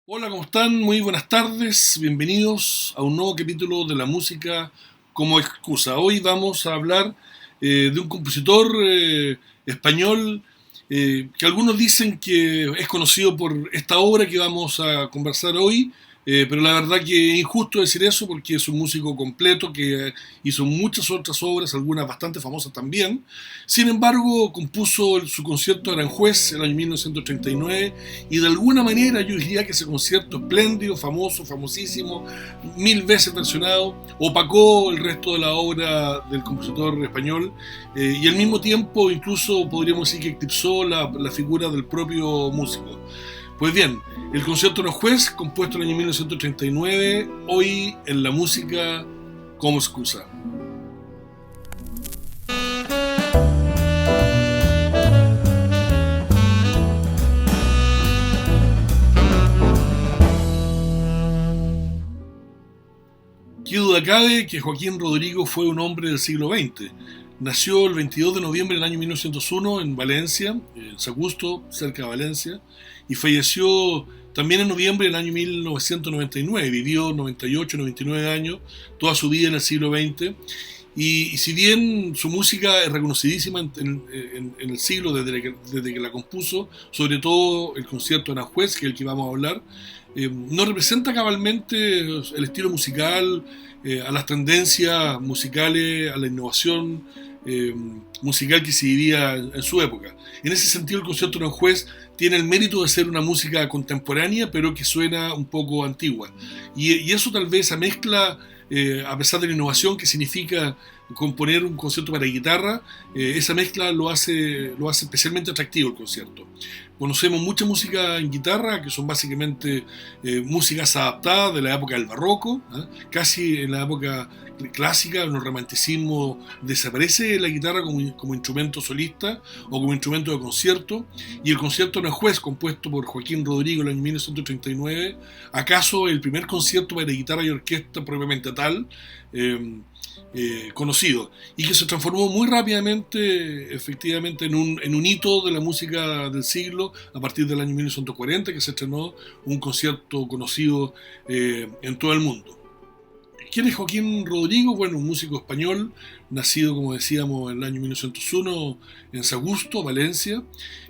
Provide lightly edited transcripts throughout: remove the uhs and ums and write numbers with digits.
Hola, ¿cómo están? Muy buenas tardes. Bienvenidos a un nuevo capítulo de la música como excusa. Hoy vamos a hablar de un compositor español que algunos dicen que es conocido por esta obra que vamos a conversar hoy, pero la verdad que es injusto decir eso porque es un músico completo que hizo muchas otras obras, algunas bastante famosas también. Sin embargo, compuso su concierto Aranjuez en el año 1939 y de alguna manera yo diría que ese concierto espléndido, famoso, famosísimo, mil veces versionado, opacó el resto de la obra del compositor español y al mismo tiempo incluso podríamos decir que eclipsó la figura del propio músico. Pues bien, el concierto Aranjuez, compuesto en el año 1939, hoy en la música como excusa. Qué duda cabe que Joaquín Rodrigo fue un hombre del siglo XX. Nació el 22 de noviembre del año 1901 en Valencia, en Sagusto, cerca de Valencia, y falleció también en noviembre del año 1999. Vivió 98, 99 años, toda su vida en el siglo XX. Y si bien su música es reconocidísima en el siglo desde que la compuso, sobre todo el concierto de Aranjuez, que es el que vamos a hablar, no representa cabalmente el estilo musical, a las tendencias musicales, a la innovación eh, musical que se vivía en su época. En ese sentido, el concierto de Aranjuez tiene el mérito de ser una música contemporánea, pero que suena un poco antigua. Y eso tal vez, esa mezcla, a pesar de la innovación que significa componer un concierto para guitarra, esa mezcla lo hace especialmente atractivo el concierto. Conocemos mucha música en guitarra, que son básicamente músicas adaptadas de la época del barroco, casi en la época clásica, en el romanticismo, desaparece la guitarra como instrumento solista o como instrumento de concierto, y el concierto Aranjuez, compuesto por Joaquín Rodrigo en el año 1939, acaso el primer concierto para guitarra y orquesta propiamente tal, conocido, y que se transformó muy rápidamente, efectivamente, en un hito de la música del siglo a partir del año 1940, que se estrenó un concierto conocido en todo el mundo. ¿Quién es Joaquín Rodrigo? Bueno, un músico español, nacido, como decíamos, en el año 1901 en Sagusto, Valencia,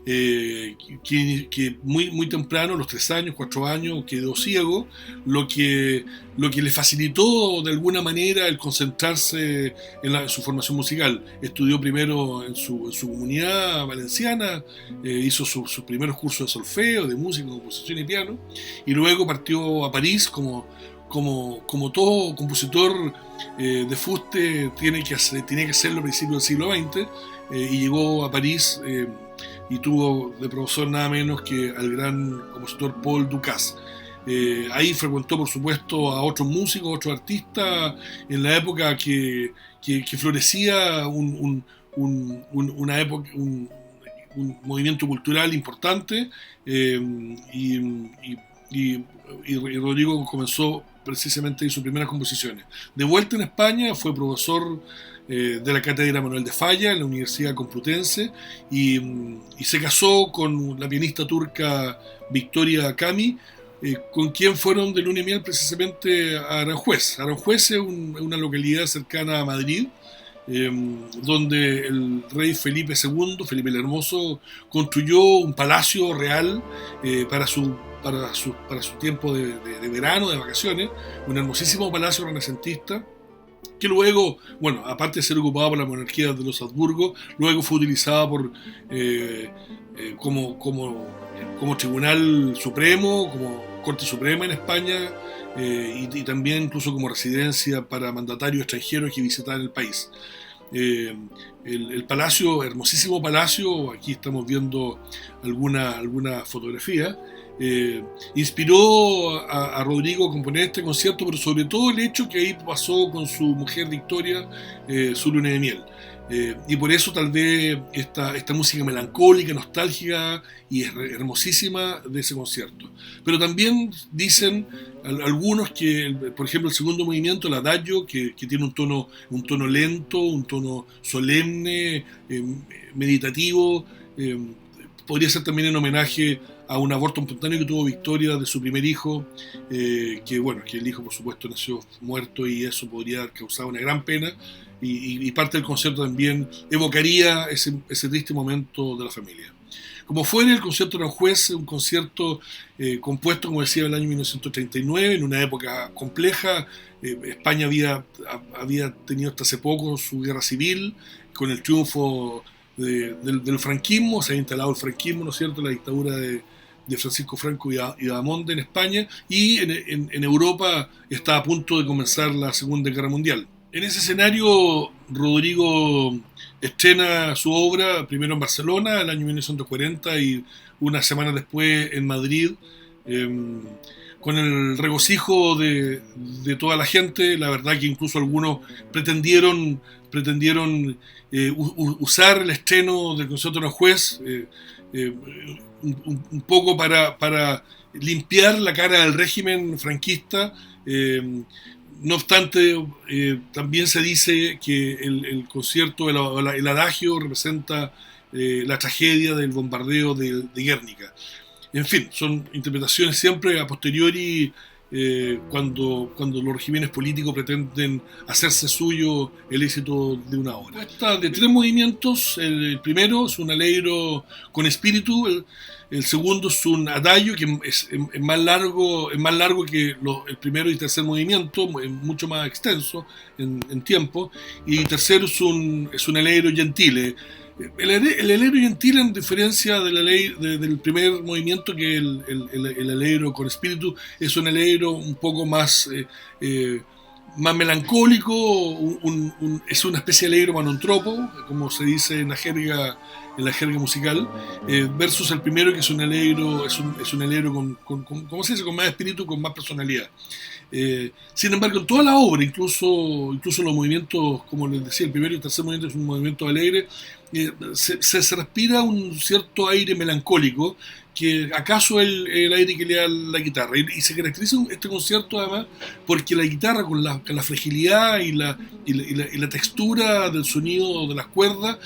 que muy temprano, a los 3 años, 4 años, quedó ciego, lo que, lo que le facilitó de alguna manera el concentrarse en su formación musical. Estudió primero en su comunidad valenciana, hizo sus primeros cursos de solfeo, de música, composición y piano, y luego partió a París como todo compositor de fuste tiene que hacerlo a principios del siglo XX, y llegó a París y tuvo de profesor nada menos que al gran compositor Paul Dukas. Ahí frecuentó, por supuesto, a otros músicos, otros artistas, en la época que florecía una época, un movimiento cultural importante, y, y, y Rodrigo comenzó precisamente en sus primeras composiciones. De vuelta en España fue profesor de la cátedra Manuel de Falla en la Universidad Complutense y se casó con la pianista turca Victoria Kami, con quien fueron de luna y miel precisamente a Aranjuez. Aranjuez es una localidad cercana a Madrid, eh, donde el rey Felipe II, Felipe el Hermoso, construyó un palacio real para su tiempo de verano, de vacaciones, un hermosísimo palacio renacentista que luego, bueno, aparte de ser ocupado por la monarquía de los Habsburgo, luego fue utilizada eh, como Tribunal Supremo, como Corte Suprema en España, y también incluso como residencia para mandatarios extranjeros que visitaban el país. Eh, el palacio, hermosísimo palacio, aquí estamos viendo alguna fotografía, inspiró a Rodrigo a componer este concierto, pero sobre todo el hecho que ahí pasó con su mujer Victoria su luna de miel. Y por eso tal vez esta música melancólica, nostálgica y hermosísima de ese concierto. Pero también dicen algunos que, por ejemplo, el segundo movimiento, el adagio, que tiene un tono lento, un tono solemne, meditativo, Podría ser también en homenaje a un aborto espontáneo que tuvo Victoria de su primer hijo, que el hijo por supuesto nació muerto y eso podría haber causado una gran pena, y parte del concierto también evocaría ese triste momento de la familia. Como fuera, el concierto de Aranjuez, un concierto compuesto, como decía, en el año 1939, en una época compleja. España había tenido hasta hace poco su guerra civil, con el triunfo del franquismo, se ha instalado el franquismo, ¿no es cierto?, la dictadura de Francisco Franco y Bahamonde en España, y en Europa está a punto de comenzar la Segunda Guerra Mundial. En ese escenario, Rodrigo estrena su obra primero en Barcelona, el año 1940, y unas semanas después en Madrid, con el regocijo de toda la gente. La verdad que incluso algunos pretendieron usar el estreno del concierto de Aranjuez un poco para limpiar la cara del régimen franquista. No obstante, también se dice que el concierto, el adagio representa la tragedia del bombardeo de Guernica. En fin, son interpretaciones siempre a posteriori, cuando los regímenes políticos pretenden hacerse suyo el éxito de una obra. Esta de 3 movimientos: el primero es un allegro con espíritu, el segundo es un adagio que es más largo que el primero y tercer movimiento, mucho más extenso en tiempo, y el tercero es un allegro gentile. El allegro gentile, en diferencia del primer movimiento, que el allegro con espíritu, es un allegro un poco más melancólico, es una especie de allegro manontropo, como se dice en la jerga musical, versus el primero, que es un allegro con ¿cómo se dice?, con más espíritu, con más personalidad. Sin embargo, en toda la obra, incluso los movimientos, como les decía, el primero y el tercer movimiento es un movimiento alegre, se respira un cierto aire melancólico, que acaso es el aire que le da la guitarra, y se caracteriza este concierto además porque la guitarra, con la fragilidad y la textura del sonido de las cuerdas,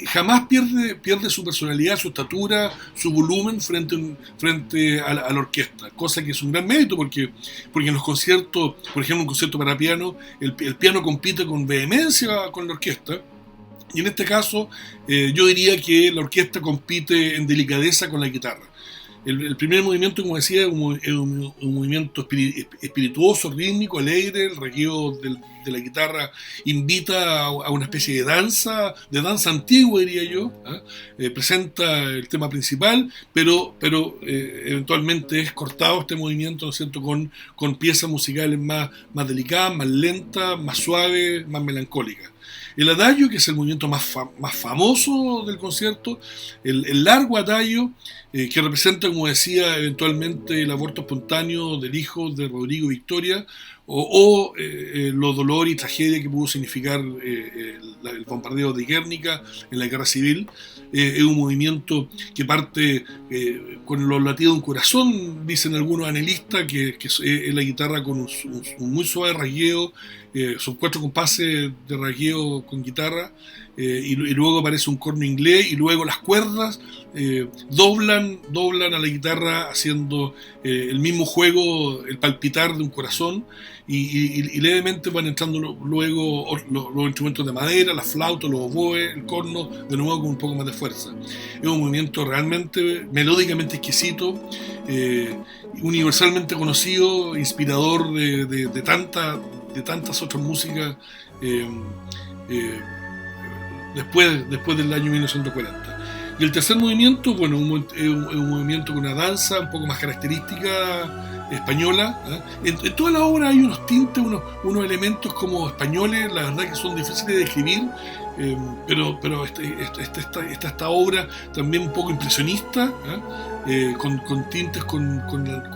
jamás pierde su personalidad, su estatura, su volumen frente a la orquesta, cosa que es un gran mérito, porque en los conciertos, por ejemplo, un concierto para piano, el piano compite con vehemencia con la orquesta. Y en este caso, yo diría que la orquesta compite en delicadeza con la guitarra. El primer movimiento, como decía, es un movimiento espirituoso, rítmico, alegre. El regueo de la guitarra invita a una especie de danza antigua, diría yo. Presenta el tema principal, pero eventualmente es cortado este movimiento, ¿no es cierto?, con piezas musicales más delicadas, más lentas, más suaves, más melancólicas. El adagio, que es el movimiento más famoso del concierto, el largo adagio, que representa, como decía, eventualmente el aborto espontáneo del hijo de Rodrigo y Victoria, o los dolores y tragedia que pudo significar el bombardeo de Guernica en la guerra civil. Es un movimiento que parte con los latidos de un corazón, dicen algunos analistas, que es la guitarra con un muy suave rasgueo. Son 4 compases de rasgueo con guitarra, y luego aparece un corno inglés, y luego las cuerdas doblan a la guitarra, haciendo el mismo juego, el palpitar de un corazón, y levemente van entrando luego los instrumentos de madera, la flauta, los oboes, el corno, de nuevo con un poco más de fuerza. Es un movimiento realmente melódicamente exquisito, universalmente conocido, inspirador de tantas otras músicas después del año 1940. Y el tercer movimiento, bueno, es un movimiento con una danza un poco más característica española. En toda la obra hay unos tintes, unos elementos como españoles, la verdad que son difíciles de describir, pero está esta obra también un poco impresionista, con tintes, con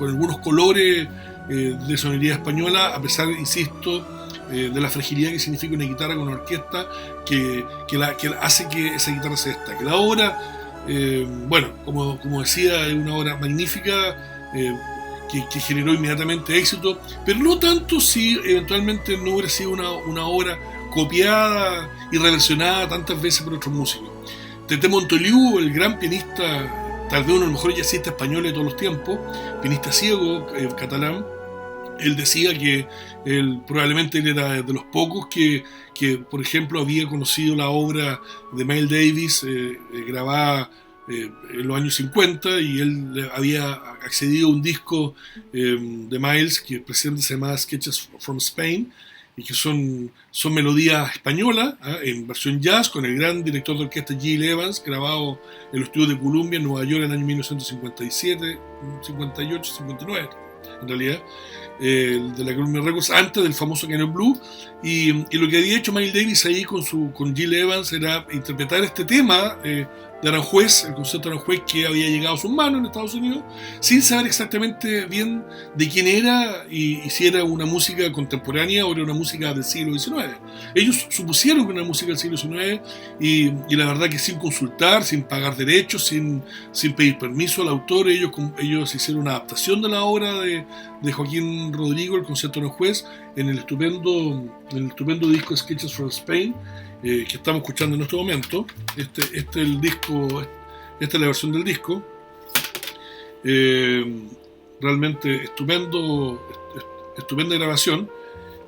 algunos colores de sonoridad española, a pesar, insisto, de la fragilidad que significa una guitarra con una orquesta que hace que esa guitarra se destaque. La obra, bueno, como decía, es una obra magnífica, que generó inmediatamente éxito, pero no tanto si eventualmente no hubiera sido una obra copiada y reversionada tantas veces por otros músicos. Tete Montoliu, el gran pianista tal vez uno de los mejores jazzistas españoles de todos los tiempos, pianista ciego, catalán. Él decía que probablemente él era de los pocos que, por ejemplo, había conocido la obra de Miles Davis grabada en los años 50, y él había accedido a un disco de Miles que precisamente se llamaba Sketches from Spain, y que son melodías españolas, en versión jazz, con el gran director de orquesta Gil Evans, grabado en los estudios de Columbia en Nueva York en el año 1957, 58, 59 en realidad, de la Columbia Records, antes del famoso Canyon Blue. Y lo que había hecho Miles Davis ahí con Gil Evans era interpretar este tema de Aranjuez, el concepto de Aranjuez, que había llegado a sus manos en Estados Unidos, sin saber exactamente bien de quién era y si era una música contemporánea o era una música del siglo XIX. Ellos supusieron que era una música del siglo XIX, y la verdad que sin consultar, sin pagar derechos, sin pedir permiso al autor, ellos hicieron una adaptación de la obra de Joaquín Rodrigo, el concepto de Aranjuez, en el estupendo disco Sketches from Spain, que estamos escuchando en este momento. Este es el disco, esta es la versión del disco. Realmente estupenda grabación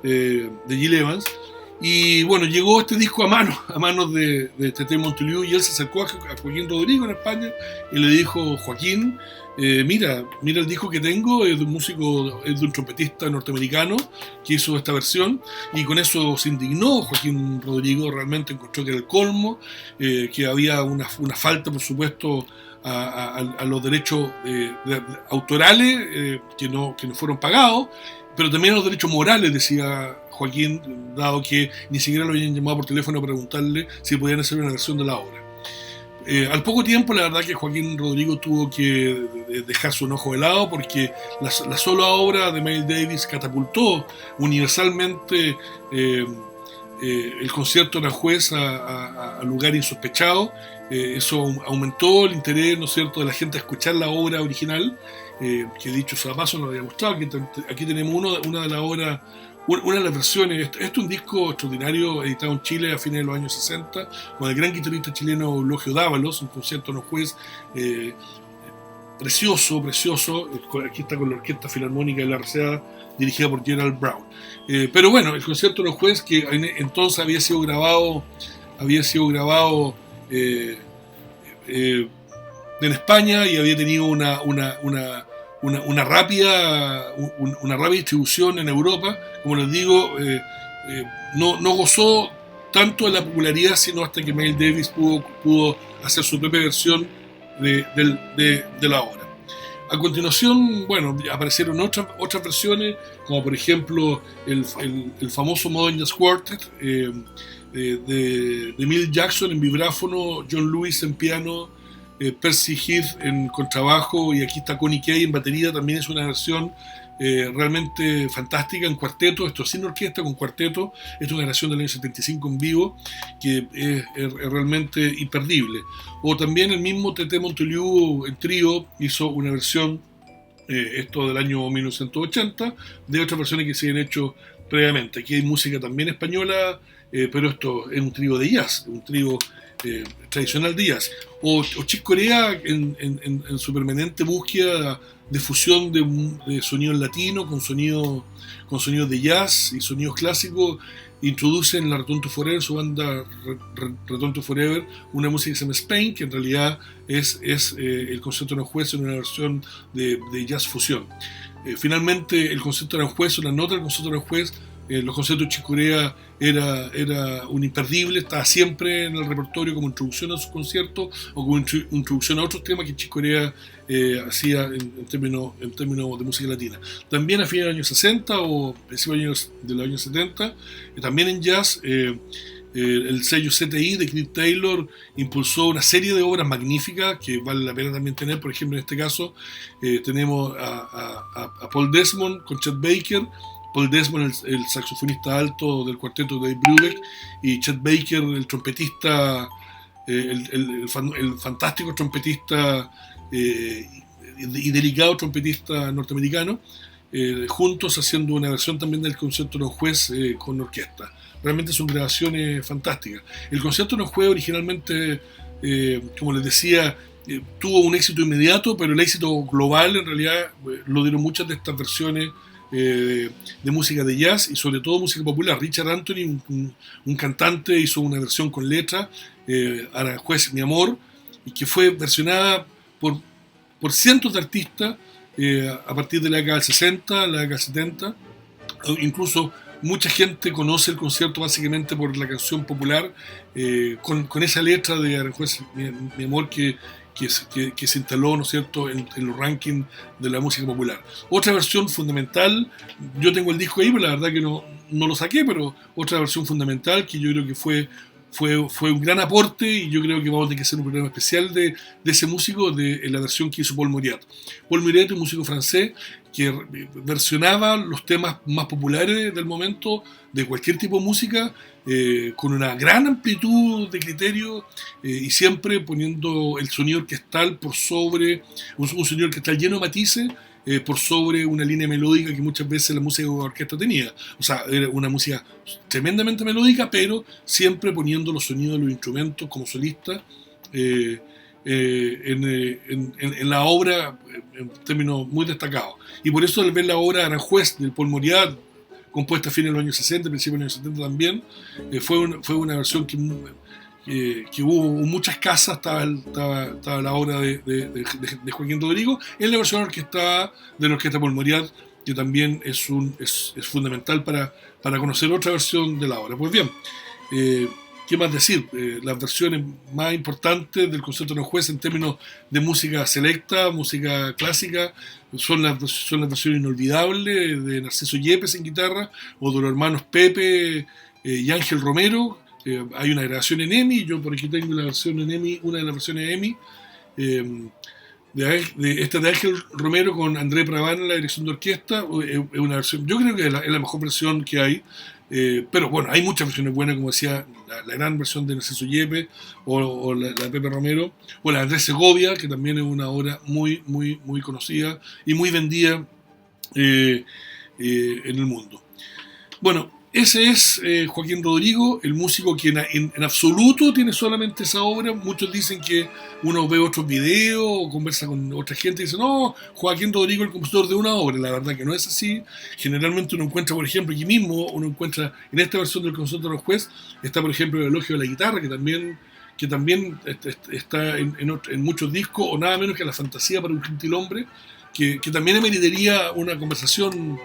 de Gil Evans. Y bueno, llegó este disco a manos de Tete Montoliu, y él se acercó a Joaquín Rodrigo en España y le dijo: Joaquín, mira el disco que tengo, es de un trompetista norteamericano que hizo esta versión. Y con eso se indignó Joaquín Rodrigo, realmente encontró que era el colmo, que había una falta, por supuesto, a los derechos autorales que no fueron pagados, pero también a los derechos morales, decía Joaquín, dado que ni siquiera lo habían llamado por teléfono a preguntarle si podían hacer una versión de la obra. Al poco tiempo, la verdad que Joaquín Rodrigo tuvo que dejar su enojo de lado, porque la sola obra de Miles Davis catapultó universalmente el concierto de Aranjuez a lugar insospechado. Eso aumentó el interés, ¿no es cierto?, de la gente a escuchar la obra original, que dicho sea paso no había gustado. Aquí tenemos una de las obras, una de las versiones. Esto es un disco extraordinario editado en Chile a fines de los años 60, con el gran guitarrista chileno Eulogio Dávalos, un concierto en Aranjuez precioso. Aquí está con la Orquesta Filarmónica de la RCA, dirigida por Gerald Brown. Pero bueno, el concierto de Aranjuez, que entonces había sido grabado en España, y había tenido una rápida distribución en Europa. Como les digo, no gozó tanto de la popularidad, sino hasta que Miles Davis pudo hacer su propia versión de la obra. A continuación, bueno, aparecieron otras versiones, como por ejemplo el famoso Modern Jazz Quartet, de Milt Jackson en vibráfono, John Lewis en piano, Percy Heath en contrabajo, y aquí está Connie Kay en batería. También es una versión realmente fantástica en cuarteto, esto sin orquesta, con cuarteto. Esta es una grabación del año 75 en vivo, que es realmente imperdible. O también el mismo Tete Montoliu en trío hizo una versión, esto del año 1980, de otras versiones que se habían hecho previamente. Aquí hay música también española, pero esto es un trío de jazz, un trío tradicional de jazz. O Chick Corea en su permanente búsqueda de fusión de sonidos latinos con sonidos de jazz y sonidos clásicos, introduce en la Return to Forever, su banda Return to Forever, una música que se llama Spain, que en realidad es el concepto de Aranjuez en una versión de jazz fusión. Finalmente, el concepto de Aranjuez, una nota del concepto de Aranjuez, los conciertos de Chick Corea era un imperdible, estaba siempre en el repertorio como introducción a sus conciertos o como introducción a otros temas que Chick Corea hacía en términos de música latina. También a fines de los años 60 o principios de los años 70, también en jazz, el sello CTI de Cliff Taylor impulsó una serie de obras magníficas que vale la pena también tener. Por ejemplo, en este caso tenemos a Paul Desmond con Chet Baker. Paul Desmond, el saxofonista alto del cuarteto de Dave Brubeck, y Chet Baker, el trompetista, el fantástico trompetista y delicado trompetista norteamericano, juntos haciendo una versión también del concierto de Aranjuez con orquesta. Realmente son grabaciones fantásticas. El concierto de Aranjuez originalmente, como les decía, tuvo un éxito inmediato, pero el éxito global en realidad lo dieron muchas de estas versiones de música de jazz y sobre todo música popular. Richard Anthony, un cantante, hizo una versión con letra, Aranjuez, mi amor, y que fue versionada por cientos de artistas a partir de la década del 60, la década del 70. Incluso mucha gente conoce el concierto básicamente por la canción popular, con esa letra de Aranjuez, mi amor, que se instaló, ¿no es cierto?, en los rankings de la música popular. Otra versión fundamental, yo tengo el disco ahí, pero la verdad que no lo saqué, pero otra versión fundamental que yo creo que fue un gran aporte, y yo creo que vamos a tener que hacer un programa especial de ese músico, en la versión que hizo Paul Mauriat. Paul Mauriat, un músico francés que versionaba los temas más populares del momento, de cualquier tipo de música, con una gran amplitud de criterio, y siempre poniendo el sonido orquestal por sobre, un sonido orquestal lleno de matices, por sobre una línea melódica que muchas veces la música de orquesta tenía. O sea, era una música tremendamente melódica, pero siempre poniendo los sonidos de los instrumentos como solista en la obra, en términos muy destacados. Y por eso al ver la obra Aranjuez del Paul Mauriat, compuesta a fines de los años 60, principios de los años 70 también, fue una versión que hubo en muchas casas. Estaba la obra de Joaquín Rodrigo en la versión orquestada de la orquesta Paul Mauriat, que también es fundamental para conocer otra versión de la obra. Pues bien, ¿qué más decir? Las versiones más importantes del concierto de Aranjuez en términos de música selecta, música clásica, son las versiones inolvidables de Narciso Yepes en guitarra, o de los hermanos Pepe y Ángel Romero. Hay una grabación en EMI, yo por aquí tengo la versión en EMI, una de las versiones de EMI, esta de Ángel Romero con André Praván en la dirección de orquesta. Es una versión, yo creo que es la mejor versión que hay, pero bueno, hay muchas versiones buenas, como decía, la gran versión de Narciso Yepes, o la de Pepe Romero, o la de Andrés Segovia, que también es una obra muy, muy, muy conocida y muy vendida en el mundo. Bueno, ese es Joaquín Rodrigo, el músico que en absoluto tiene solamente esa obra. Muchos dicen que uno ve otros videos o conversa con otra gente y dice, no, Joaquín Rodrigo es el compositor de una obra. La verdad que no es así. Generalmente uno encuentra, por ejemplo, aquí mismo, uno encuentra en esta versión del concierto de los jueces, está por ejemplo el elogio de la guitarra, que también está en muchos discos, o nada menos que La fantasía para un gentilhombre, que también ameritaría una conversación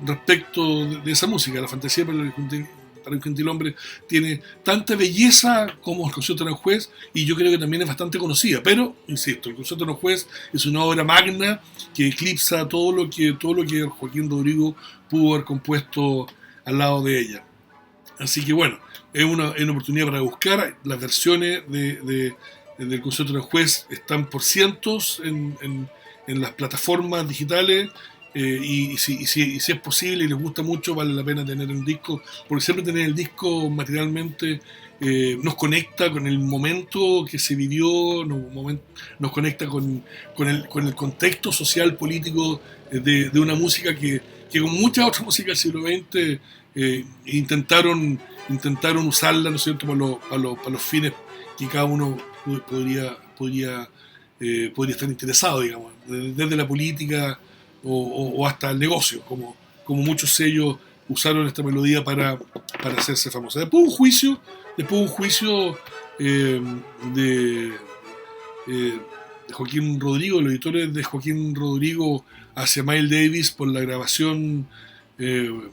respecto de esa música. La fantasía para un gentilhombre tiene tanta belleza como el concierto de Aranjuez, y yo creo que también es bastante conocida, pero insisto, el concierto de Aranjuez es una obra magna que eclipsa todo lo que Joaquín Rodrigo pudo haber compuesto al lado de ella. Así que bueno, es una oportunidad para buscar. Las versiones del concierto de Aranjuez están por cientos en las plataformas digitales, y si es posible y les gusta mucho, vale la pena tener un disco, porque siempre tener el disco materialmente nos conecta con el momento que se vivió, nos conecta con el contexto social, político de una música que con muchas otras músicas del siglo XX intentaron usarla, ¿no es cierto?, para los fines que cada uno podría estar interesado, digamos, desde la política o hasta el negocio, como muchos sellos usaron esta melodía para hacerse famosa. Después un juicio de Joaquín Rodrigo, los editores de Joaquín Rodrigo hacia Miles Davis por la grabación de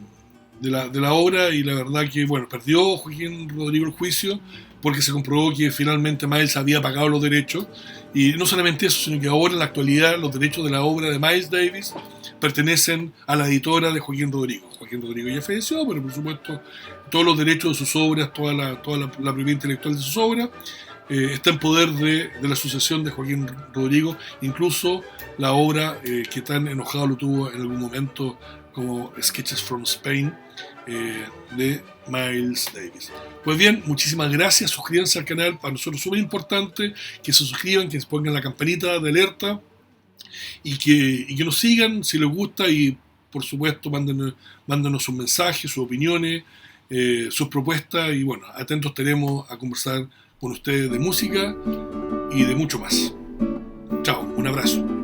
la obra, y la verdad que, bueno, perdió Joaquín Rodrigo el juicio porque se comprobó que finalmente Miles había pagado los derechos, y no solamente eso, sino que ahora en la actualidad los derechos de la obra de Miles Davis pertenecen a la editora de Joaquín Rodrigo. Joaquín Rodrigo ya falleció, pero por supuesto todos los derechos de sus obras, toda la propiedad intelectual de sus obras está en poder de la asociación de Joaquín Rodrigo, incluso la obra que tan enojado lo tuvo en algún momento como Sketches from Spain, de Miles Davis. Pues bien, muchísimas gracias, suscríbanse al canal, para nosotros es súper importante que se suscriban, que se pongan la campanita de alerta, y que nos sigan si les gusta, y por supuesto mándenos sus mensajes, sus opiniones, sus propuestas, y bueno, atentos estaremos a conversar con ustedes de música y de mucho más. Un abrazo.